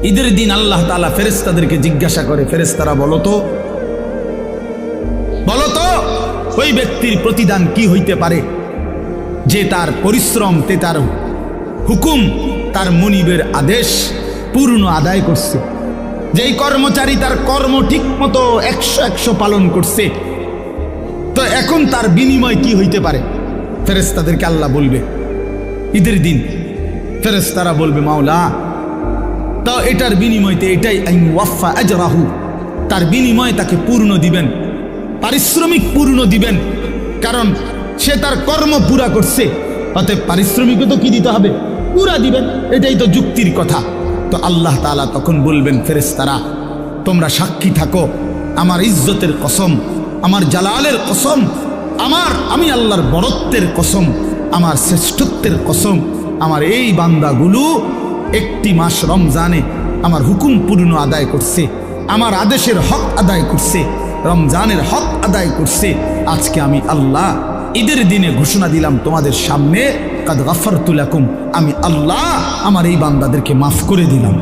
ঈদের দিন আল্লাহ তাআলা ফেরেশতাদেরকে জিজ্ঞাসা করে, ফেরেশতারা বলো তো ওই ব্যক্তির প্রতিদান কি হইতে পারে যে তার পরিশ্রম, তার হুকুম, তার মনিবের আদেশ পূর্ণ আদায় করছে, যেই কর্মচারী তার কর্ম ঠিক মতো 100 পালন করছে, তো এখন তার বিনিময় কি হইতে পারে? ফেরেশতাদেরকে আল্লাহ বলবে ঈদের দিন, ফেরেশতারা বলবে মাওলা, তো এটার বিনিময়তে এটাই আইন ওয়াফা আজরাহু, তার বিনিময় তাকে পূর্ণ দিবেন, পারিশ্রমিক পূর্ণ দিবেন, কারণ সে তার কর্ম পুরা করছে, অতএব পারিশ্রমিকও তো কি দিতে হবে? পুরা দিবেন, এটাই তো যুক্তির কথা। তো আল্লাহ তাআলা তখন বলবেন, ফেরেশতারা তোমরা সাক্ষী থাকো, আমার ইজ্জতের কসম, আমার জালালের কসম, আমি আল্লাহর বড়ত্বের কসম, আমার শ্রেষ্ঠত্বের কসম, আমার এই বান্দাগুলো একটি মাস রমজানে আমার হুকুম পূর্ণ আদায় করছে, আমার আদেশের হক আদায় করছে, রমজানের হক আদায় করছে। আজকে আমি আল্লাহ ঈদের দিনে ঘোষণা দিলাম তোমাদের সামনে, কাদ গাফারতু লাকুম, আমি আল্লাহ আমার এই বান্দাদেরকে মাফ করে দিলাম।